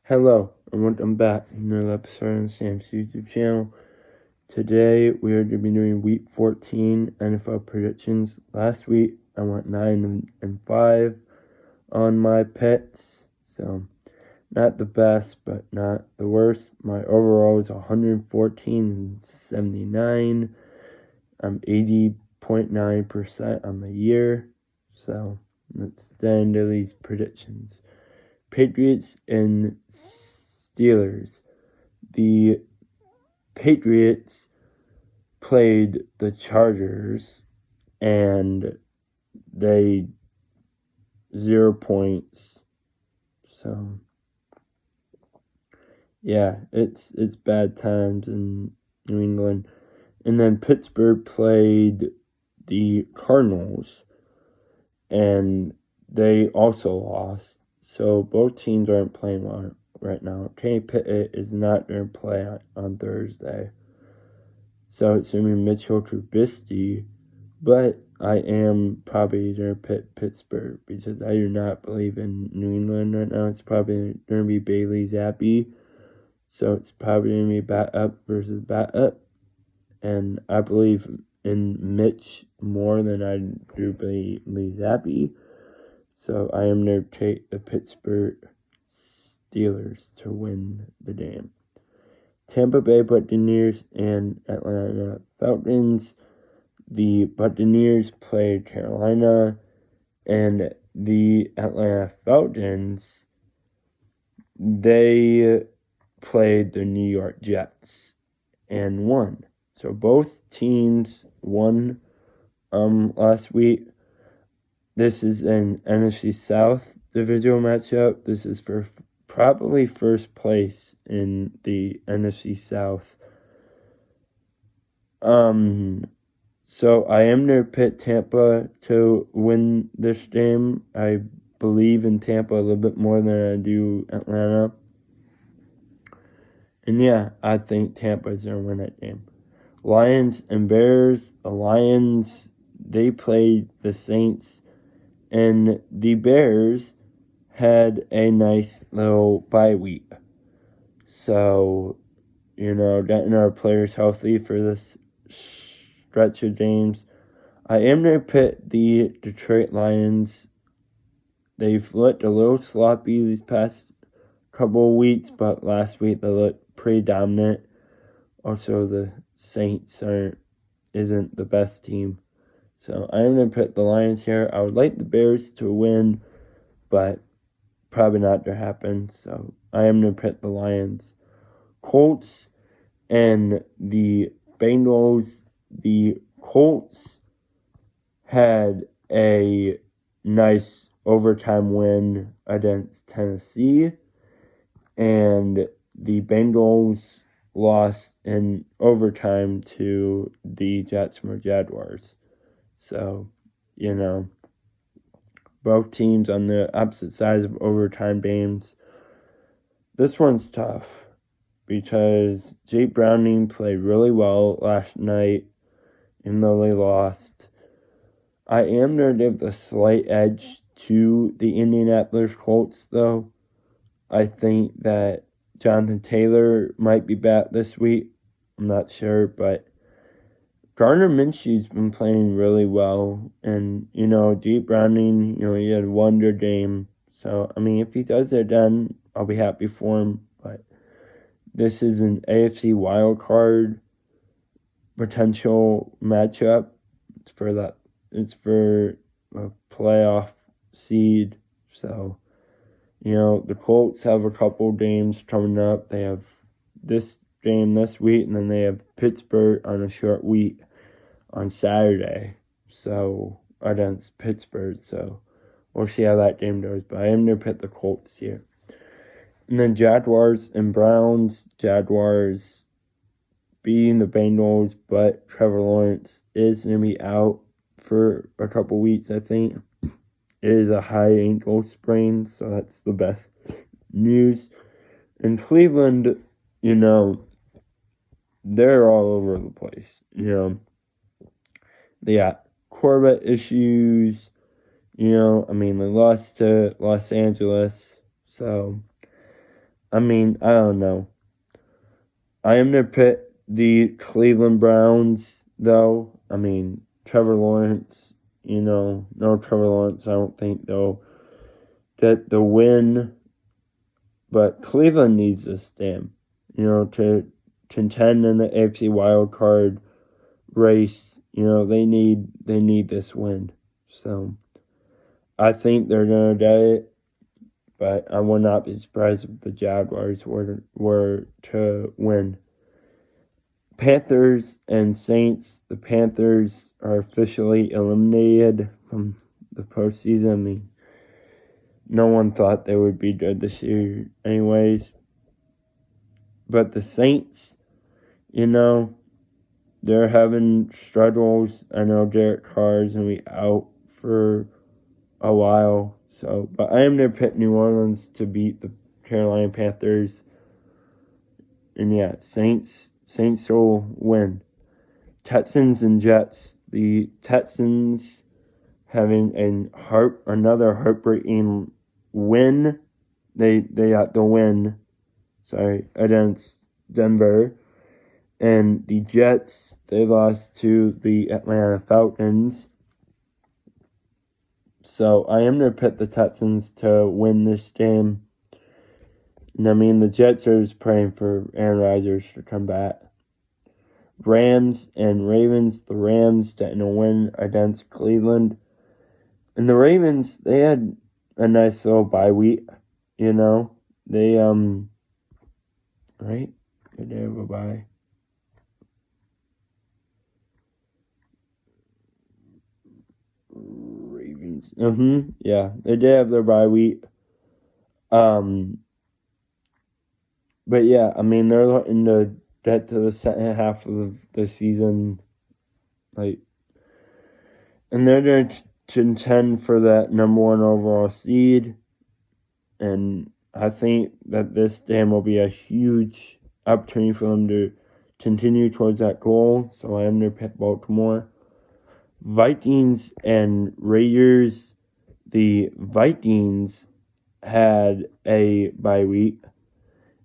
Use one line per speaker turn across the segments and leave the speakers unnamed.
Hello, and welcome back to another episode on Sam's YouTube channel. Today, we are going to be doing Week 14 NFL predictions. Last week, I went 9-5 on my picks, so not the best, but not the worst. My overall is 114-79. I'm 80.9% on the year, so let's get into these predictions. Patriots and Steelers. The Patriots played the Chargers and they 0 points. So yeah, it's bad times in New England. And then Pittsburgh played the Cardinals and they also lost. So both teams aren't playing well right now. Kenny Pickett is not going to play on Thursday. So it's going to be Mitchell Trubisky. But I am probably going to pick Pittsburgh because I do not believe in New England right now. It's probably going to be Bailey Zappi. So it's probably going to be bat up versus bat up. And I believe in Mitch more than I do Bailey Zappi. So I am going to take the Pittsburgh Steelers to win the game. Tampa Bay Buccaneers and Atlanta Falcons. The Buccaneers played Carolina, and the Atlanta Falcons, they played the New York Jets and won. So both teams won last week. This is an NFC South divisional matchup. This is for probably first place in the NFC South. So I am going to pick Tampa to win this game. I believe in Tampa a little bit more than I do Atlanta. And yeah, I think Tampa is going to win that game. Lions and Bears. The Lions, they played the Saints. And the Bears had a nice little bye week. So, getting our players healthy for this stretch of games. I am going to pit the Detroit Lions. They've looked a little sloppy these past couple of weeks, but last week they looked pretty dominant. Also, the Saints isn't the best team. So I am going to put the Lions here. I would like the Bears to win, but probably not to happen. So I am going to put the Lions. Colts and the Bengals. The Colts had a nice overtime win against Tennessee, and the Bengals lost in overtime to the Jacksonville Jaguars. So, both teams on the opposite sides of overtime games. This one's tough because Jake Browning played really well last night, even though they lost. I am going to give the slight edge to the Indianapolis Colts, though. I think that Jonathan Taylor might be back this week. I'm not sure, but Gardner Minshew's been playing really well. And, Jake Browning, he had a wonder game. So, if he does it again, I'll be happy for him. But this is an AFC wildcard potential matchup. It's for a playoff seed. So, the Colts have a couple games coming up. They have this game this week, and then they have Pittsburgh on a short week on Saturday. So, against Pittsburgh. So, we'll see how that game goes. But I am going to pick the Colts here. And then Jaguars and Browns. Jaguars beating the Bengals, but Trevor Lawrence is going to be out for a couple weeks, I think. It is a high ankle sprain, so that's the best news. In Cleveland, they're all over the place. They got Corbett issues. They lost to Los Angeles. So, I mean, I don't know. I am going to pick the Cleveland Browns, though. I mean, Trevor Lawrence, no Trevor Lawrence, I don't think they'll get the win. But Cleveland needs this game, to contend in the AFC wildcard race. They need this win. So I think they're gonna get it, but I would not be surprised if the Jaguars were to win. Panthers and Saints. The Panthers are officially eliminated from the postseason. I mean, no one thought they would be good this year anyways. But the Saints, they're having struggles. I know Derek Carr is going to be out for a while. But I am going to pick New Orleans to beat the Carolina Panthers. And yeah, Saints will win. Texans and Jets. The Texans having another heartbreaking win. They got the win. Against Denver. And the Jets, they lost to the Atlanta Falcons. So I am going to pick the Texans to win this game. And I mean, the Jets are just praying for Aaron Rodgers to come back. Rams and Ravens. The Rams getting a win against Cleveland. And the Ravens, they had a nice little bye week. They, right? They have a bye. Ravens. Yeah, they did have their bye week. But yeah, I mean, they're looking to get to the second half of the season, and they're going to contend for that number 1 overall seed. And I think that this game will be a huge opportunity for them to continue towards that goal. So I am going to pick Baltimore. Vikings and Raiders. The Vikings had a bye week,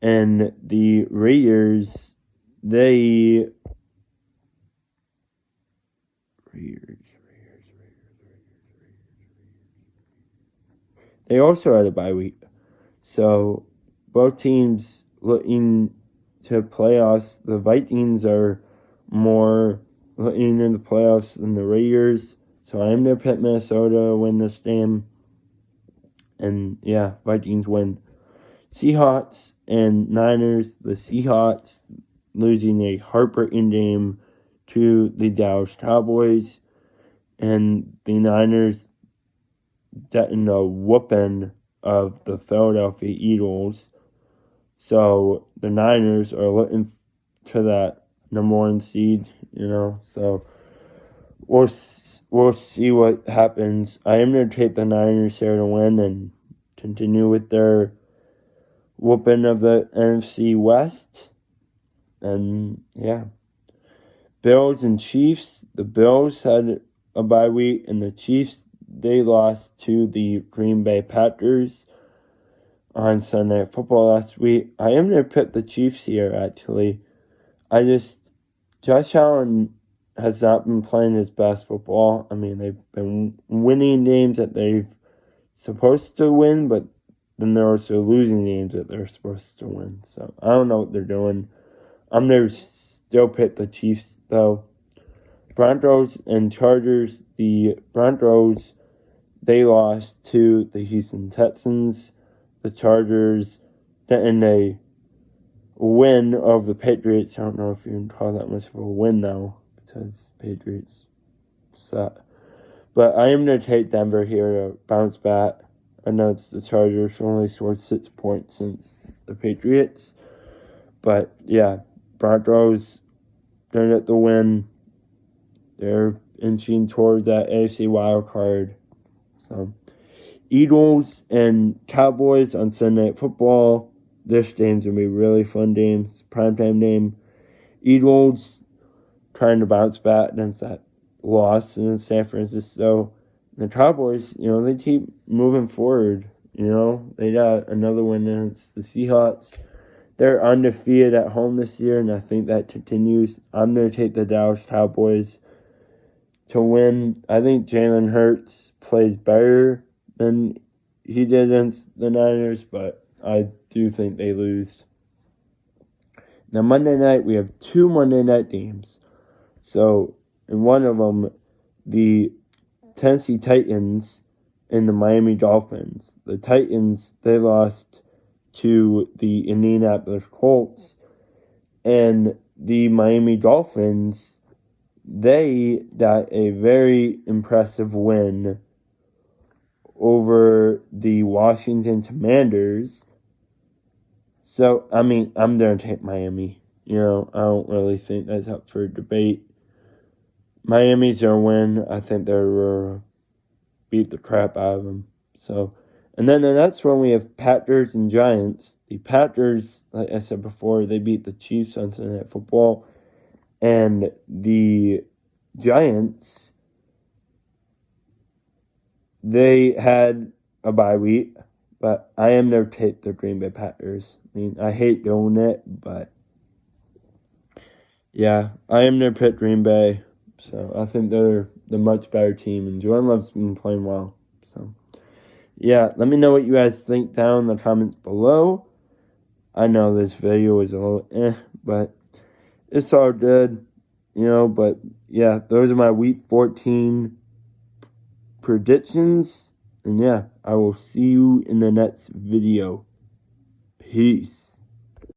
and the Raiders, they also had a bye week. So both teams looking to playoffs. The Vikings are more looking into the playoffs than the Raiders. So I am going to pick Minnesota to win this game. And yeah, Vikings win. Seahawks and Niners. The Seahawks losing a heartbreaking game to the Dallas Cowboys. And the Niners getting a whooping of the Philadelphia Eagles. So the Niners are looking to that number 1 seed, So we'll see what happens. I am going to take the Niners here to win and continue with their whooping of the NFC West. And yeah. Bills and Chiefs. The Bills had a bye week, and the Chiefs, they lost to the Green Bay Packers on Sunday Night Football last week. I am going to pick the Chiefs here, actually. Josh Allen has not been playing his best football. I mean, they've been winning games that they've supposed to win, but then they're also losing games that they're supposed to win. So I don't know what they're doing. I'm going to still pick the Chiefs, though. Broncos and Chargers. The Broncos, they lost to the Houston Texans. The Chargers getting a win of the Patriots. I don't know if you can call that much of a win, though, because Patriots suck. But I am going to take Denver here to bounce back. I know it's the Chargers who only scored 6 points since the Patriots. But yeah, Broncos going to get the win. They're inching toward that AFC wild card. So, Eagles and Cowboys on Sunday Night Football. This game's going to be a really fun game. It's a primetime game. Eagles trying to bounce back against that loss in San Francisco. The Cowboys, they keep moving forward. You know, they got another win against the Seahawks. They're undefeated at home this year, and I think that continues. I'm going to take the Dallas Cowboys to win. I think Jalen Hurts plays better than he did against the Niners, but I do think they lose. Now, Monday night, we have 2 Monday night games. So, in one of them, the Tennessee Titans and the Miami Dolphins. The Titans, they lost to the Indianapolis Colts, and the Miami Dolphins, they got a very impressive win over the Washington Commanders. So, I mean, I'm going to take Miami. You know, I don't really think that's up for debate. Miami's going to win. I think they're beat the crap out of them. So, and then the next one we have Packers and Giants. The Packers, like I said before, they beat the Chiefs on Sunday Night Football. And the Giants, they had a bye week, but I am going to take the Green Bay Packers. I mean, I hate doing it, but yeah, I am going to pick Green Bay. So I think they're the much better team, and Jordan Love's been playing well. So yeah, let me know what you guys think down in the comments below. I know this video is a little but it's all good, you know, but yeah, those are my week 14 predictions. And yeah, I will see you in the next video. Peace.